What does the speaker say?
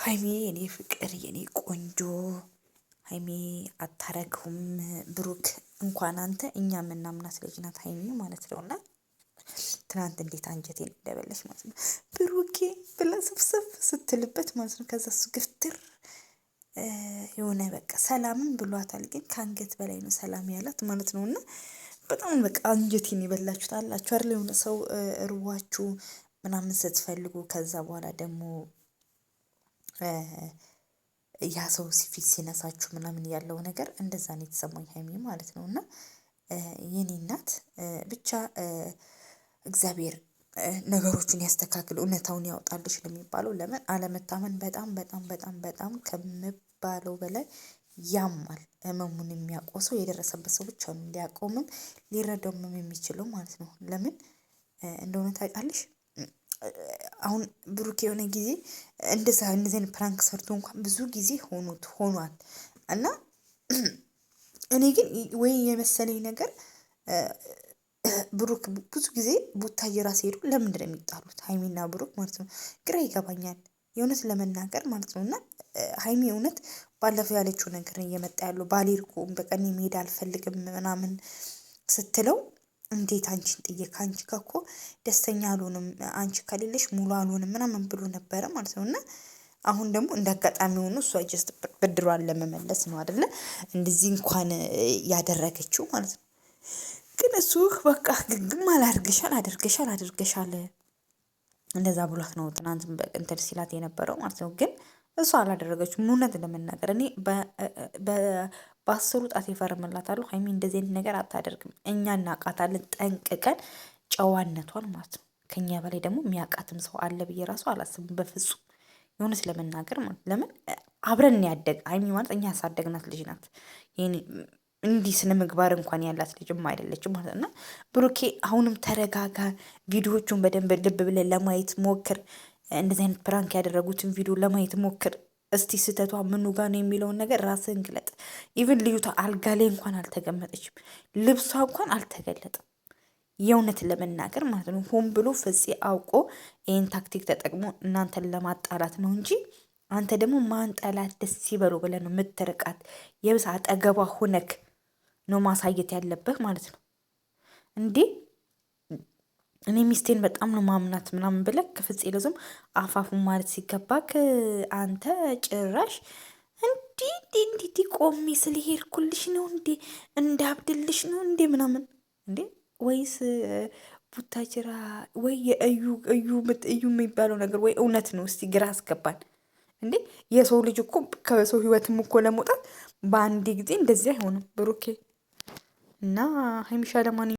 ሀይሚ የኔ ፍቅር የኔ ቆንጆ ሀይሚ አታረግሁም። ብሩክ እንኳን አንተ እኛ የምናምናት ልጅ ናት ሀይሚ ማለት ነው። እና ትናንት እንዴት አንጀቴን እንደበለሽ ማለት ነው። ብሩኬ ብላ ስፍስፍ ስትልበት ማለት ነው። ከዛ እሱ ግፍትር የሆነ በቃ ሰላምን ብሏታል፣ ግን ከአንገት በላይ ነው ሰላም ያላት ማለት ነው። እና በጣም በቃ አንጀቴን የበላችሁት አላችሁ አይደል? የሆነ ሰው ርዋችሁ ምናምን ስትፈልጉ ከዛ በኋላ ደግሞ ያ ሰው ፊት ሲነሳችሁ ምናምን ያለው ነገር እንደዛ ነው የተሰማኝ ሀይሚ ማለት ነው። እና የኔ እናት ብቻ እግዚአብሔር ነገሮችን ያስተካክል፣ እውነታውን ያውጣልሽ ነው የሚባለው። ለምን አለመታመን በጣም በጣም በጣም በጣም ከሚባለው በላይ ያማል። ህመሙን የሚያውቀው ሰው የደረሰበት ሰው ብቻ ነው ሊያቆምም ሊረዳውም የሚችለው ማለት ነው። ለምን እንደሆነ ታውቃለሽ? አሁን ብሩክ የሆነ ጊዜ እንደዚህ አይነት ፕራንክ ሰርቶ እንኳን ብዙ ጊዜ ሆኗል። እና እኔ ግን ወይ የመሰለኝ ነገር ብሩክ ብዙ ጊዜ ቡታየራ ሲሄዱ ለምንድን ነው የሚጣሉት? ሀይሚና ብሩክ ማለት ነው። ግራ ይገባኛል የእውነት ለመናገር ማለት ነው። እና ሀይሚ እውነት ባለፈው ያለችው ነገር እየመጣ ያለው ባሌርኩም በቀን መሄድ አልፈልግም ምናምን ስትለው እንዴት አንቺን ጥዬ ከአንቺ ጋር እኮ ደስተኛ አልሆንም፣ አንቺ ከሌለሽ ሙሉ አልሆንም ምናምን ብሎ ነበረ ማለት ነው። እና አሁን ደግሞ እንደ አጋጣሚ ሆኖ እሷ ጀስት ብድሯን ለመመለስ ነው አይደለ እንደዚህ እንኳን ያደረገችው ማለት ነው። ግን እሱ በቃ ግግም አድርገሻል እንደዛ ብሏት ነው ትናንት እንትን ሲላት የነበረው ማለት ነው። ግን እሷ አላደረገችውም። እውነት ለመናገር እኔ በአስሩ ጣት ይፈርምላታለሁ። ሀይሚ እንደዚህ አይነት ነገር አታደርግም። እኛ እናውቃታለን ጠንቅቀን ጨዋነቷን ማለት ነው። ከኛ በላይ ደግሞ የሚያውቃትም ሰው አለ ብዬ ራሱ አላስብም በፍጹም። የሆነስ ለመናገር ማለት ለምን አብረን ያደግ ሀይሚ ማለት እኛ ያሳደግናት ልጅ ናት። እንዲህ ስነ ምግባር እንኳን ያላት ልጅም አይደለችም ማለት እና ብሩኬ አሁንም ተረጋጋ። ቪዲዮዎቹን በደንብ ልብ ብለን ለማየት ሞክር። እንደዚህ አይነት ፕራንክ ያደረጉትን ቪዲዮ ለማየት ሞክር። እስቲ ስህተቷ ምኑ ጋር ነው የሚለውን ነገር ራስህን ግለጥ። ኢቭን ልዩቷ አልጋ ላይ እንኳን አልተቀመጠችም፣ ልብሷ እንኳን አልተገለጠም። የእውነት ለመናገር ማለት ነው ሆን ብሎ ፍፄ አውቆ ይህን ታክቲክ ተጠቅሞ እናንተን ለማጣላት ነው እንጂ አንተ ደግሞ ማን ጠላት ደስ ይበሉ ብለህ ነው የምትርቃት። የብስ አጠገቧ ሁነክ ነው ማሳየት ያለብህ ማለት ነው። እንዴ እኔ ሚስቴን በጣም ነው ማምናት ምናምን ብለህ ከፍፄ ለዞም አፋፉን ማለት ሲገባክ አንተ ጭራሽ እንዲህ ቆሜ ስለሄድኩልሽ ነው እንዴ እንዳብድልሽ ነው እንዴ ምናምን እንዴ? ወይስ ቡታጅራ ወይ የእዩ የሚባለው ነገር ወይ እውነት ነው? እስቲ ግራ አስገባን እንዴ። የሰው ልጅ እኮ ከሰው ህይወትም እኮ ለመውጣት በአንድ ጊዜ እንደዚህ አይሆንም ብሩኬ እና ሀይሚሻ ለማን